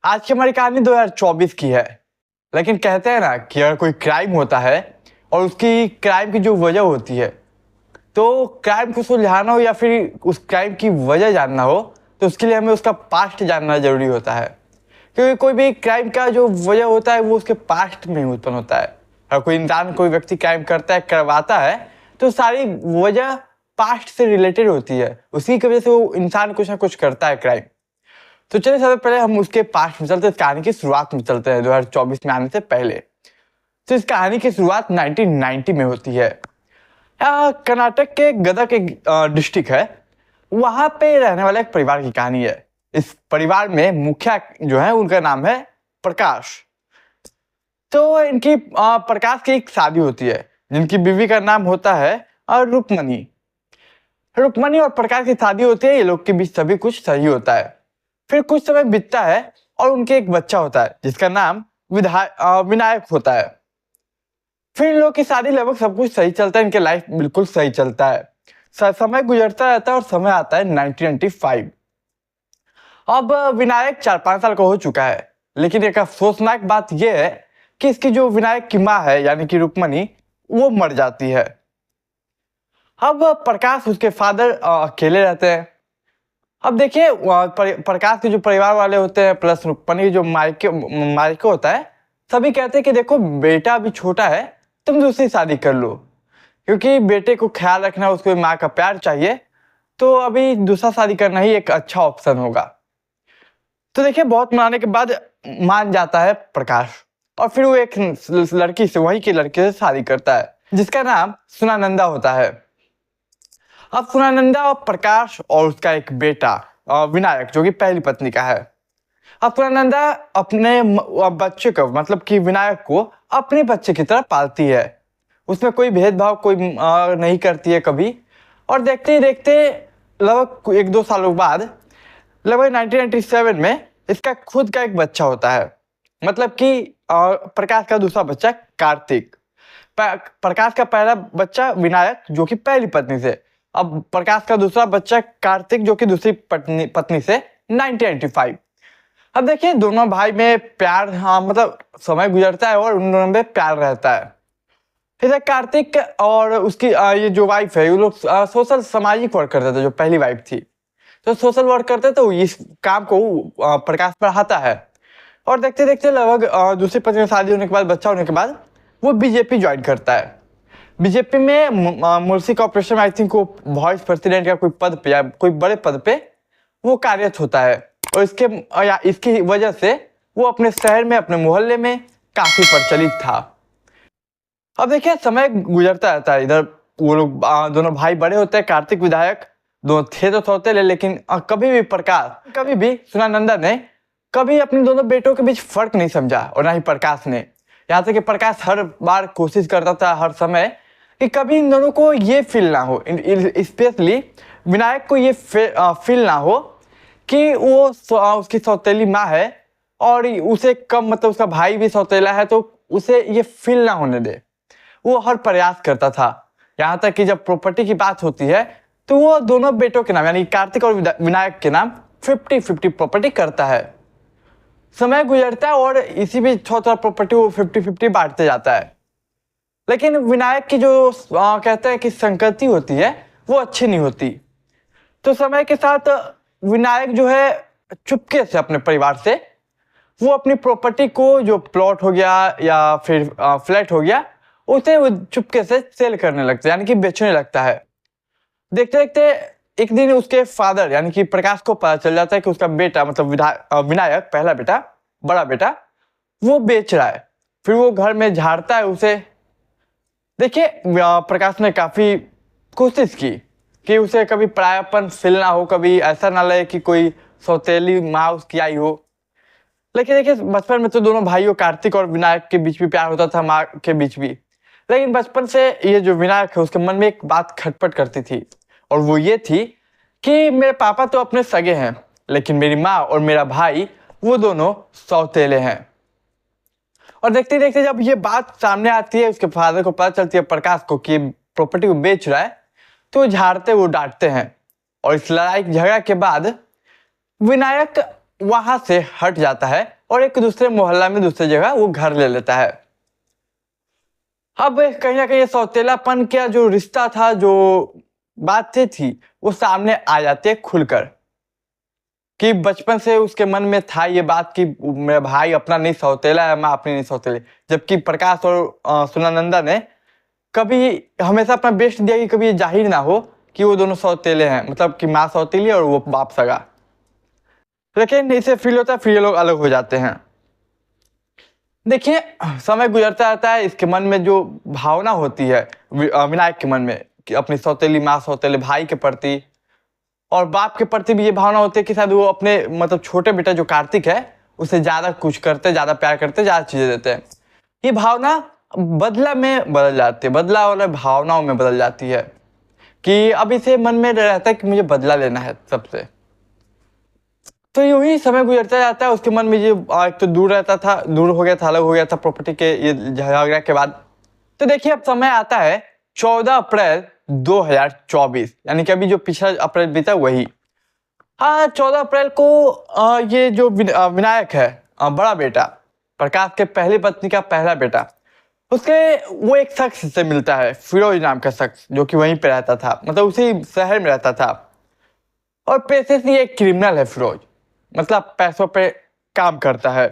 आज की हमारी कहानी 2024 की है। लेकिन कहते हैं ना कि अगर कोई क्राइम होता है और उसकी क्राइम की जो वजह होती है, तो क्राइम को सुलझाना हो या फिर उस क्राइम की वजह जानना हो, तो उसके लिए हमें उसका पास्ट जानना जरूरी होता है। क्योंकि कोई भी क्राइम का जो वजह होता है वो उसके पास्ट में ही उत्पन्न होता है। अगर कोई इंसान कोई व्यक्ति क्राइम करता है, करवाता है, तो सारी वजह पास्ट से रिलेटेड होती है। उसी की वजह से वो इंसान कुछ ना कुछ करता है क्राइम। तो चलिए सबसे पहले हम उसके पास्ट में चलते हैं, इस कहानी की शुरुआत में चलते हैं 2024 में आने से पहले। तो इस कहानी की शुरुआत 1990 में होती है। कर्नाटक के गदक एक डिस्ट्रिक्ट है, वहां पे रहने वाला एक परिवार की कहानी है। इस परिवार में मुखिया जो है उनका नाम है प्रकाश। तो इनकी प्रकाश की एक शादी होती है जिनकी बीवी का नाम होता है रुक्मणी। रुक्मणी और प्रकाश की शादी होती है, ये लोग के बीच सभी कुछ सही होता है। फिर कुछ समय बीतता है और उनके एक बच्चा होता है जिसका नाम विनायक होता है। फिर इन लोगों की शादी लगभग सब कुछ सही चलता है, इनके लाइफ बिल्कुल सही चलता है। समय गुजरता रहता है और समय आता है 1995। अब विनायक 4-5 साल का हो चुका है, लेकिन एक अफसोसनाक बात यह है कि इसकी जो विनायक की माँ है यानी कि रुक्मणी, वो मर जाती है। अब प्रकाश उसके फादर अकेले रहते हैं। अब देखिए प्रकाश के जो परिवार वाले होते हैं प्लस रुक्मणी जो मायके होता है, सभी कहते हैं कि देखो बेटा अभी छोटा है, तुम दूसरी शादी कर लो, क्योंकि बेटे को ख्याल रखना, उसको माँ का प्यार चाहिए, तो अभी दूसरा शादी करना ही एक अच्छा ऑप्शन होगा। तो देखिए बहुत मनाने के बाद मान जाता है प्रकाश और फिर वो एक लड़की से, वही की लड़की से शादी करता है जिसका नाम सुनानंदा होता है। अब सुनानंदा और प्रकाश और उसका एक बेटा विनायक जो कि पहली पत्नी का है। अब सुनानंदा अपने बच्चे को, मतलब कि विनायक को अपने बच्चे की तरह पालती है। उसमें कोई भेदभाव कोई नहीं करती है कभी। और देखते ही देखते लगभग 1-2 सालों बाद, लगभग 1997 में इसका खुद का एक बच्चा होता है। मतलब कि प्रकाश का दूसरा बच्चा कार्तिक। प्रकाश का पहला बच्चा विनायक जो कि पहली पत्नी से, अब प्रकाश का दूसरा बच्चा कार्तिक जो कि दूसरी पत्नी से 1995। अब देखिए दोनों भाई में प्यार, मतलब समय गुजरता है और उन दोनों में प्यार रहता है। फिर कार्तिक और उसकी ये जो वाइफ है, वो लोग सोशल सामाजिक वर्क करते थे। जो पहली वाइफ थी तो सोशल वर्क करते, तो इस काम को प्रकाश पढ़ाता है। और देखते देखते लगभग दूसरी पत्नी की शादी होने के बाद, बच्चा होने के बाद, वो बीजेपी ज्वाइन करता है। बीजेपी में मुल्सी कॉर्पोरेशन में आई थिंक वो वाइस प्रेसिडेंट का कोई पद पे या कोई बड़े पद पे वो कार्यरत होता है। और इसकी वजह से वो अपने शहर में, अपने मोहल्ले में काफी प्रचलित था। अब देखिए समय गुजरता रहता है, इधर वो लोग दोनों भाई बड़े होते हैं। कार्तिक विधायक दोनों थे तो सौतेले, लेकिन कभी भी प्रकाश, कभी भी सुनानंदा ने कभी अपने दोनों बेटों के बीच फर्क नहीं समझा, और ना ही प्रकाश ने। यहाँ तक कि प्रकाश हर बार कोशिश करता था हर समय कि कभी इन दोनों को ये फील ना हो, स्पेशली विनायक को ये फील ना हो कि वो उसकी सौतेली माँ है और उसे कम, मतलब उसका भाई भी सौतेला है, तो उसे ये फील ना होने दे। वो हर प्रयास करता था। यहाँ तक कि जब प्रॉपर्टी की बात होती है तो वो दोनों बेटों के नाम यानी कार्तिक और विनायक के नाम 50-50 प्रॉपर्टी करता है। समय गुजरता है और इसी भी छोटा प्रॉपर्टी वो 50-50 बांटते जाता है। लेकिन विनायक की जो कहते हैं कि संगति होती है वो अच्छी नहीं होती। तो समय के साथ विनायक जो है चुपके से अपने परिवार से वो अपनी प्रॉपर्टी को, जो प्लॉट हो गया या फिर फ्लैट हो गया, उसे वो चुपके से सेल करने लगता है, यानी कि बेचने लगता है। देखते देखते एक दिन उसके फादर यानी कि प्रकाश को पता चल जाता है कि उसका बेटा, मतलब विनायक पहला बेटा, बड़ा बेटा, वो बेच रहा है। फिर वो घर में झाड़ता है उसे। देखिए प्रकाश ने काफी कोशिश की कि उसे कभी परायापन फील ना हो, कभी ऐसा ना लगे कि कोई सौतेली माँ उसकी आई हो। लेकिन देखिए बचपन में तो दोनों भाइयों कार्तिक और विनायक के बीच भी प्यार होता था, माँ के बीच भी। लेकिन बचपन से ये जो विनायक है उसके मन में एक बात खटपट करती थी, और वो ये थी कि मेरे पापा तो अपने सगे हैं, लेकिन मेरी माँ और मेरा भाई वो दोनों सौतेले हैं। और देखते देखते जब ये बात सामने आती है, उसके फादर को पता चलती है प्रकाश को कि प्रॉपर्टी को बेच रहा है, तो झाड़ते वो डांटते हैं। और इस लड़ाई झगड़ा के बाद विनायक वहां से हट जाता है और एक दूसरे मोहल्ला में दूसरी जगह वो घर ले लेता है। अब कहीं ना कहीं सौतेलापन का जो रिश्ता था, जो बातें थी, वो सामने आ जाती है खुलकर कि बचपन से उसके मन में था ये बात कि मेरा भाई अपना नहीं सौतेला है, मैं अपनी नहीं सौतेली। जबकि प्रकाश और सुनानंदा ने कभी हमेशा अपना बेस्ट दिया कि कभी ये जाहिर ना हो कि वो दोनों सौतेले हैं, मतलब कि माँ सौतेली और वो बाप सगा। लेकिन इसे फील होता है, फिर ये लोग अलग हो जाते हैं। देखिए, समय गुजरता रहता है, इसके मन में जो भावना होती है विनायक के मन में कि अपनी सौतेली माँ सौतेले भाई के प्रति और बाप के प्रति भी ये भावना होती है कि शायद वो अपने मतलब छोटे बेटा जो कार्तिक है उसे ज्यादा कुछ करते, ज्यादा प्यार करते, ज्यादा चीजें देते हैं। ये भावना बदला में बदल जाती है, बदला वाले भावनाओं में बदल जाती है कि अब इसे मन में रहता है कि मुझे बदला लेना है सबसे। तो यूं ही समय गुजरता जाता है, उसके मन में ये एक तो दूर रहता था, दूर हो गया था, अलग हो गया था प्रॉपर्टी के ये झगड़ा के बाद। तो देखिए, अब समय आता है 14 अप्रैल 2024, यानी कि अभी जो पिछला अप्रैल बीता वही। हाँ, 14 अप्रैल को ये जो विनायक है, बड़ा बेटा प्रकाश के पहली पत्नी का पहला बेटा, उसके वो एक शख्स से मिलता है, फिरोज नाम का शख्स, जो कि वहीं पे रहता था, मतलब उसी शहर में रहता था। और पैसे से ये क्रिमिनल है फिरोज, मतलब पैसों पे काम करता है।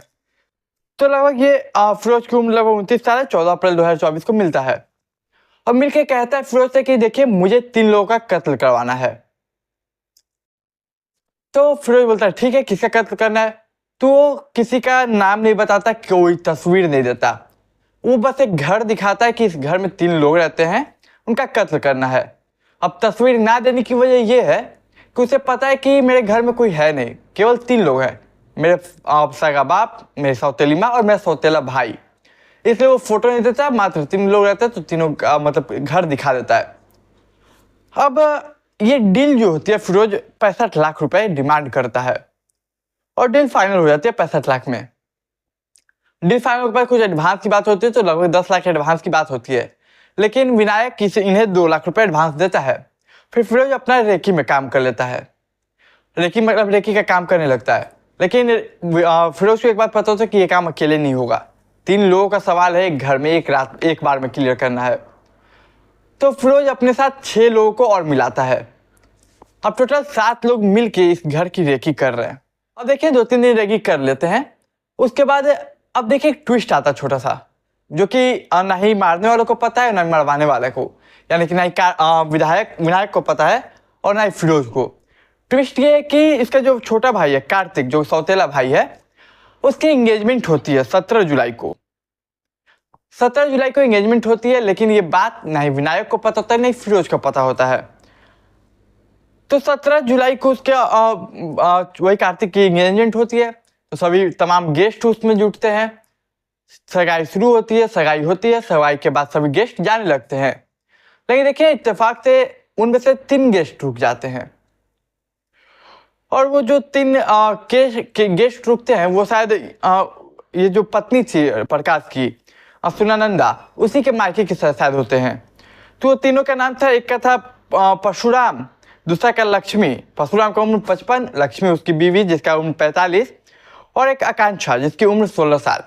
तो लगभग ये फिरोज की उम्र लगभग 29 साल है। 14 अप्रैल 2024 को मिलता है और मिलके कहता है फिरोज से कि देखिए मुझे 3 लोगों का कत्ल करवाना है। तो फिरोज बोलता है ठीक है, किसका कत्ल करना है? तो वो किसी का नाम नहीं बताता, कोई तस्वीर नहीं देता, वो बस एक घर दिखाता है कि इस घर में 3 लोग रहते हैं, उनका कत्ल करना है। अब तस्वीर ना देने की वजह यह है कि उसे पता है कि मेरे घर में कोई है नहीं, केवल 3 लोग हैं, मेरे सगा बाप, मेरी सौतेली माँ और मेरा सौतेला भाई। इसलिए वो फोटो नहीं देता, मात्र 3 लोग रहते हैं, तो तीनों मतलब घर दिखा देता है। अब ये डील जो होती है, फिरोज 65 लाख रुपए डिमांड करता है और डील फाइनल हो जाती है 65 लाख में। डील फाइनल के बाद कुछ एडवांस की बात होती है, तो लगभग 10 लाख एडवांस की बात होती है। लेकिन विनायक इन्हें 2 लाख रुपए एडवांस देता है। फिर फिरोज अपना रेकी में काम कर लेता है, रेकी मतलब रेकी का काम करने लगता है। लेकिन फिरोज को एक बात पता होता है कि ये काम अकेले नहीं होगा, 3 लोगों का सवाल है, एक घर में एक रात एक बार में क्लियर करना है। तो फिरोज अपने साथ 6 लोगों को और मिलाता है। अब टोटल 7 लोग मिलके इस घर की रेकी कर रहे हैं। अब देखिए 2-3 दिन रेकी कर लेते हैं, उसके बाद अब देखिए एक ट्विस्ट आता छोटा सा, जो कि ना ही मारने वालों को पता है ना ही मरवाने वाले को, यानी कि ना ही विनायक को पता है और ना ही फिरोज को। ट्विस्ट ये है कि इसका जो छोटा भाई है कार्तिक, जो सौतेला भाई है, उसकी एंगेजमेंट होती है 17 जुलाई को। 17 जुलाई को एंगेजमेंट होती है, लेकिन ये बात ना ही विनायक को पता होता है ना ही फिरोज को पता होता है। तो 17 जुलाई को उसके वही कार्तिक की एंगेजमेंट होती है, तो सभी तमाम गेस्ट उसमें जुटते हैं, सगाई शुरू होती है, सगाई होती है, सगाई के बाद सभी गेस्ट जाने लगते हैं। लेकिन देखिए इत्तेफाक से उनमें से 3 गेस्ट रुक जाते हैं और वो जो 3 गेस्ट रुकते हैं वो शायद ये जो पत्नी थी प्रकाश की, सुनानंदा, उसी के मायके के शायद होते हैं। तो तीनों का नाम था, एक का था परशुराम, दूसरा का लक्ष्मी, परशुराम का उम्र 55, लक्ष्मी उसकी बीवी जिसका उम्र 45 और एक आकांक्षा जिसकी उम्र 16 साल।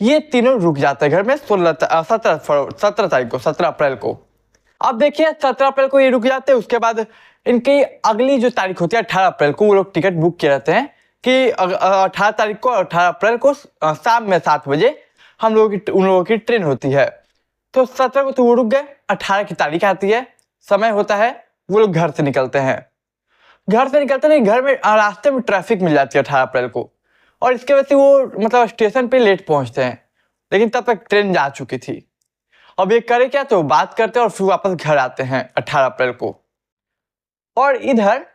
ये तीनों रुक जाते हैं घर में 17 अप्रैल को। अब देखिए 17 अप्रैल को ये रुक जाते हैं, उसके बाद इनकी अगली जो तारीख होती है 18 अप्रैल को वो लोग टिकट बुक किए रहते हैं कि 18 तारीख को, 18 अप्रैल को शाम में 7 बजे उन लोगों की ट्रेन होती है। तो 17 को तो वो रुक गए, 18 की तारीख आती है, समय होता है, वो लोग घर से निकलते हैं। घर से निकलते नहीं, घर में रास्ते में ट्रैफिक मिल जाती है 18 अप्रैल को, और इसके वजह से वो मतलब स्टेशन पे लेट पहुंचते हैं, लेकिन तब तक ट्रेन जा चुकी थी। अब ये करे क्या, तो बात करते हैं और फिर वापस घर आते हैं 18 अप्रैल को। और इधर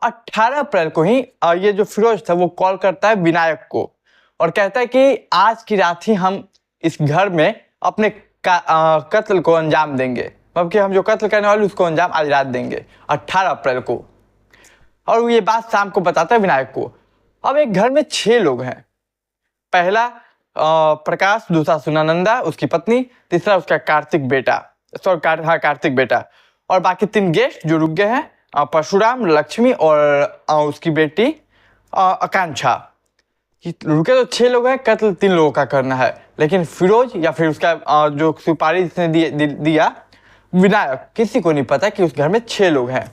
18 अप्रैल को ही ये जो फिरोज था वो कॉल करता है विनायक को और कहता है कि आज की रात ही हम इस घर में अपने कत्ल को अंजाम देंगे, मतलब कि हम जो कत्ल करने वाले उसको अंजाम आज रात देंगे 18 अप्रैल को। और ये बात शाम को बताता है विनायक को। अब एक घर में 6 लोग हैं, पहला प्रकाश, दूसरा सुनानंदा उसकी पत्नी, तीसरा उसका कार्तिक बेटा, और बाकी 3 गेस्ट जो रुक गए हैं, परशुराम, लक्ष्मी और उसकी बेटी आकांक्षा। कि रुके तो 6 लोग हैं, कत्ल 3 लोगों का करना है, लेकिन फिरोज या फिर उसका जो सुपारी जिसने दिया विनायक, किसी को नहीं पता कि उस घर में 6 लोग हैं।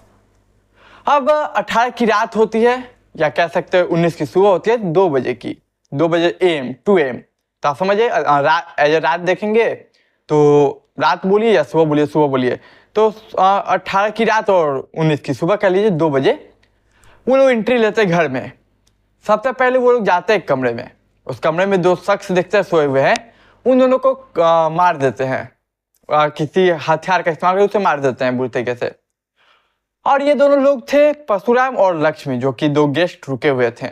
अब 18 की रात होती है, या कह सकते हैं 19 की सुबह होती है, 2 बजे की, 2 बजे AM 2 AM। तो आप समझिए रात देखेंगे तो रात बोलिए या सुबह बोलिए, सुबह बोलिए। तो 18 की रात और 19 की सुबह कह लीजिए, 2 बजे वो लोग एंट्री लेते हैं घर में। सबसे पहले वो लोग जाते हैं एक कमरे में, उस कमरे में 2 शख्स दिखते हैं सोए हुए हैं, उन दोनों को मार देते हैं, किसी हथियार का इस्तेमाल करके उसे मार देते हैं बुरी तरीके से। और ये दोनों लोग थे परशुराम और लक्ष्मी, जो कि 2 गेस्ट रुके हुए थे।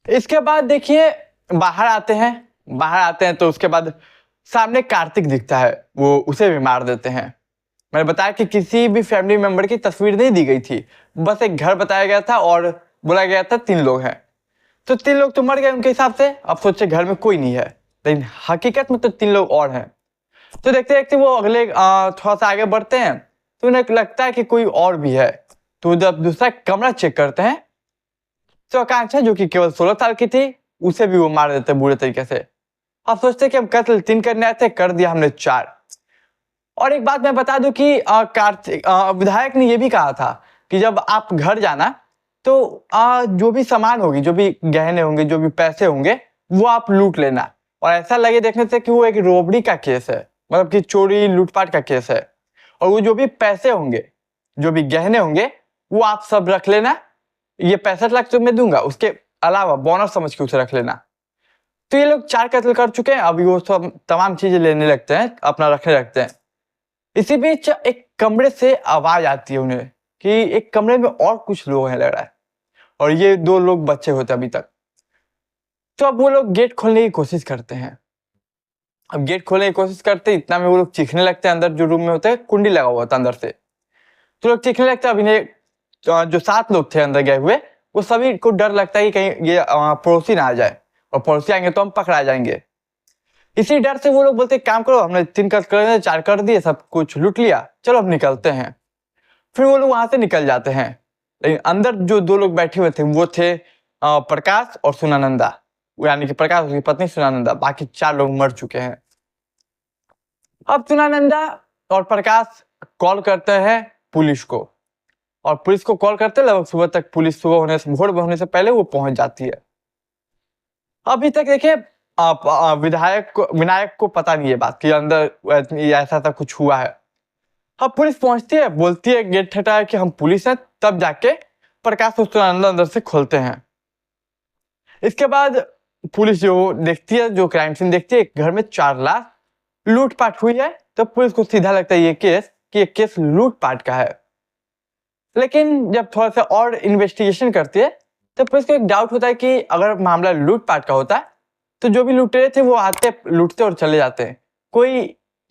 इसके बाद देखिए बाहर आते हैं तो उसके बाद सामने कार्तिक दिखता है, वो उसे भी मार देते हैं। मैंने बताया कि किसी भी फैमिली मेंबर की तस्वीर नहीं दी गई थी, बस एक घर बताया गया था और बोला गया था 3 लोग हैं। तो 3 लोग तो मर गए उनके हिसाब से, अब सोचे घर में कोई नहीं है, लेकिन हकीकत में तो 3 लोग और हैं। तो देखते देखते वो अगले थोड़ा सा आगे बढ़ते हैं, तो उन्हें लगता है कि कोई और भी है। तो जब दूसरा कमरा चेक करते हैं तो आकांक्षा, जो कि केवल 16 साल की थी, उसे भी वो मार देते बुरे तरीके से। अब सोचते कि हम कत्ल 3 करने आए थे, कर दिया हमने 4। और एक बात मैं बता दूं कि कार्तिक विधायक ने यह भी कहा था कि जब आप घर जाना तो जो भी सामान होगी, जो भी गहने होंगे, जो भी पैसे होंगे, वो आप लूट लेना। और ऐसा लगे देखने से कि वो एक रोबड़ी का केस है, मतलब कि चोरी लूटपाट का केस है। और वो जो भी पैसे होंगे, जो भी गहने होंगे, वो आप सब रख लेना, ये 65 लाख तो मैं दूंगा, उसके अलावा बोनस समझ के उसे रख लेना। तो ये लोग 4 कत्ल कर चुके हैं, अभी वो सब तमाम चीजें लेने लगते हैं, अपना रखने लगते हैं। इसी बीच एक कमरे से आवाज आती है उन्हें कि एक कमरे में और कुछ लोग हैं लग रहा है, और ये 2 लोग बच्चे होते अभी तक। तो अब वो लोग गेट खोलने की कोशिश करते हैं। अब गेट खोलने की कोशिश करते इतना में वो लोग चीखने लगते हैं, अंदर जो रूम में होता है कुंडी लगा हुआ था अंदर से, तो लोग चीखने लगते हैं। अभी जो 7 लोग थे अंदर गए हुए, वो सभी को डर लगता है कि कहीं ये पड़ोसी ना आ जाए, और पड़ोसी आएंगे तो हम पकड़ा जाएंगे। इसी डर से वो लोग बोलते काम करो, हमने 3 कर दिए, 4 कर दिए, सब कुछ लूट लिया, चलो अब निकलते हैं। फिर वो लोग वहां से निकल जाते हैं, लेकिन अंदर जो 2 लोग बैठे हुए थे वो थे प्रकाश और सुनानंदा, यानी कि प्रकाश उसकी पत्नी सुनानंदा। बाकी 4 लोग मर चुके हैं। अब सुनानंदा और प्रकाश कॉल करते हैं पुलिस को, और पुलिस को कॉल करते लगभग सुबह तक, पुलिस भोर होने से पहले वो पहुंच जाती है। अभी तक देखिए विनायक को पता नहीं है बात कि अंदर ऐसा कुछ हुआ है। अब पुलिस पहुंचती है, बोलती है गेट हटाया कि हम पुलिस हैं, तब जाके प्रकाश और सुनानंदा अंदर से खोलते हैं। इसके बाद पुलिस जो देखती है, जो क्राइम सीन देखती है, घर में 4 लाश लूटपाट हुई है, तो पुलिस को सीधा लगता है ये केस लूटपाट का है। लेकिन जब थोड़ा सा और इन्वेस्टिगेशन करती है तो पुलिस को एक डाउट होता है कि अगर मामला लूटपाट का होता तो जो भी लुटेरे थे वो आते, लूटते और चले जाते हैं, कोई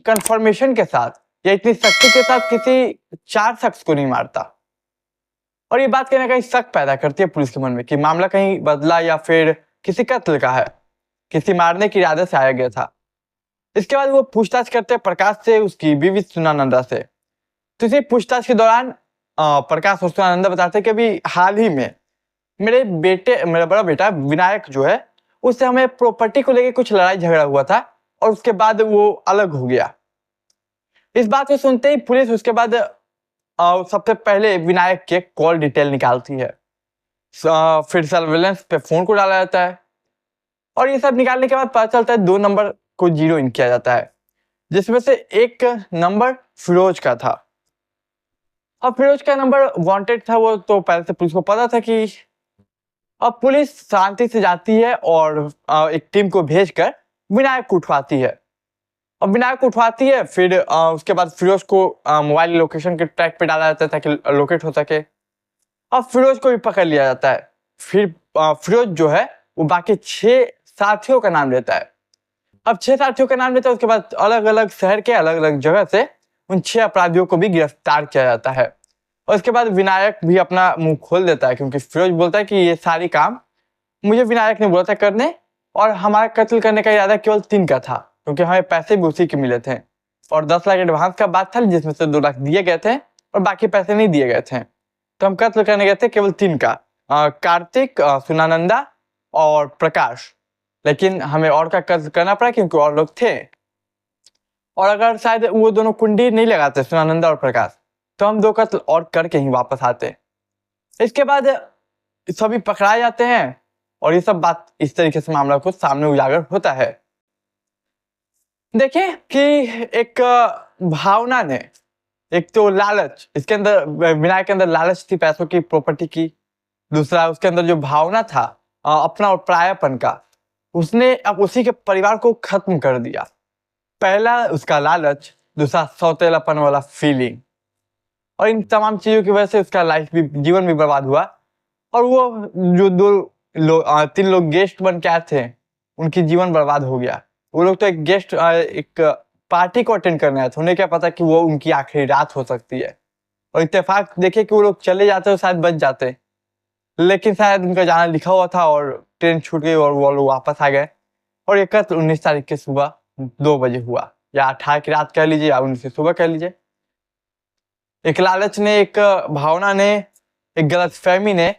कंफर्मेशन के साथ या इतनी सख्ती के साथ किसी 4 शख्स को नहीं मारता। और ये बात कहीं ना कहीं शक पैदा करती है पुलिस के मन में कि मामला कहीं बदला या फिर किसी कत्ल का है, किसी मारने की इरादे से आया गया था। इसके बाद वो पूछताछ करते हैं प्रकाश से, उसकी बीवी सुनानंदा से। तो इसी पूछताछ के दौरान प्रकाश और सुनानंदा बताते हैं कि अभी हाल ही में मेरा बड़ा बेटा विनायक जो है, उससे हमें प्रॉपर्टी को लेकर कुछ लड़ाई झगड़ा हुआ था, और उसके बाद वो अलग हो गया। इस बात को सुनते ही पुलिस उसके बाद सबसे पहले विनायक के कॉल डिटेल निकालती है, फिर सर्वेलेंस पे फोन को डाला जाता है, और ये सब निकालने के बाद पता चलता है 2 नंबर को 0 इन किया जाता है, जिसमें से एक नंबर फिरोज का था। अब फिरोज का नंबर वांटेड था, वो तो पहले से पुलिस को पता था कि। अब पुलिस शांति से जाती है और एक टीम को भेजकर विनायक को उठवाती है। अब विनायक को उठवाती है, फिर उसके बाद फिरोज को मोबाइल लोकेशन के ट्रैक पे डाला जाता है ताकि लोकेट हो सके। अब फिरोज को भी पकड़ लिया जाता है। फिर फिरोज जो है वो बाकी 6 साथियों का नाम लेता है। अब 6 साथियों का नाम लेता है, उसके बाद अलग अलग शहर के अलग अलग जगह से उन 6 अपराधियों को भी गिरफ्तार किया जाता है। और उसके बाद विनायक भी अपना मुंह खोल देता है, क्योंकि फिरोज बोलता है कि ये सारी काम मुझे विनायक ने बोला था करने, और हमारा कत्ल करने का इरादा केवल 3 का था, क्योंकि हमें पैसे भी उसी के मिले थे, और 10 लाख एडवांस का बात था, जिसमें से 2 लाख दिए गए थे और बाकी पैसे नहीं दिए गए थे। तो हम कत्ल करने गए थे केवल 3 का, कार्तिक, सुनानंदा और प्रकाश। लेकिन हमें और का करना पड़ा क्योंकि और लोग थे। और अगर शायद वो दोनों कुंडी नहीं लगाते, सुनानंदा और प्रकाश, तो हम 2 कत्ल और करके ही वापस आते। इसके बाद सभी पकड़ाए जाते हैं और ये सब बात इस तरीके से मामला को सामने उजागर होता है। देखिए कि एक भावना ने, एक तो लालच, इसके अंदर विनायक के अंदर लालच थी पैसों की, प्रॉपर्टी की। दूसरा उसके अंदर जो भावना था अपना और परायापन का, उसने अब उसी के परिवार को खत्म कर दिया। पहला उसका लालच, दूसरा सौतेलापन वाला फीलिंग, और इन तमाम चीजों की वजह से उसका लाइफ भी, जीवन भी बर्बाद हुआ। और वो जो 3 लोग गेस्ट बन के आए थे, उनकी जीवन बर्बाद हो गया। वो लोग तो एक गेस्ट, एक पार्टी को अटेंड करने आए थे, उन्हें क्या पता कि वो उनकी आखिरी रात हो सकती है। और इत्तेफाक देखे कि वो लोग चले जाते तो शायद बच जाते, लेकिन शायद उनका जाना लिखा हुआ था और ट्रेन छूट गई और वो लोग वापस आ गए। और ये कत्ल 19 तारीख की सुबह 2 बजे हुआ, या 18 की रात कह लीजिए या 19 की सुबह कह लीजिए। एक लालच ने, एक भावना ने, एक गलतफहमी ने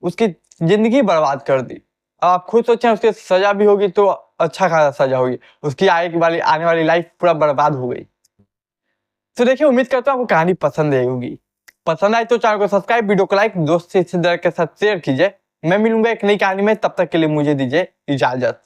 उसकी जिंदगी बर्बाद कर दी। अब आप खुद सोचें, उसकी सजा भी होगी तो अच्छा खासा सजा होगी, उसकी आने वाली लाइफ पूरा बर्बाद हो गई। तो देखिए, उम्मीद करता हूँ आपको कहानी पसंद आई होगी। पसंद आई तो चैनल को सब्सक्राइब, वीडियो को लाइक, दोस्त से के साथ शेयर कीजिए। मैं मिलूंगा एक नई कहानी में, तब तक के लिए मुझे दीजिए इजाजत।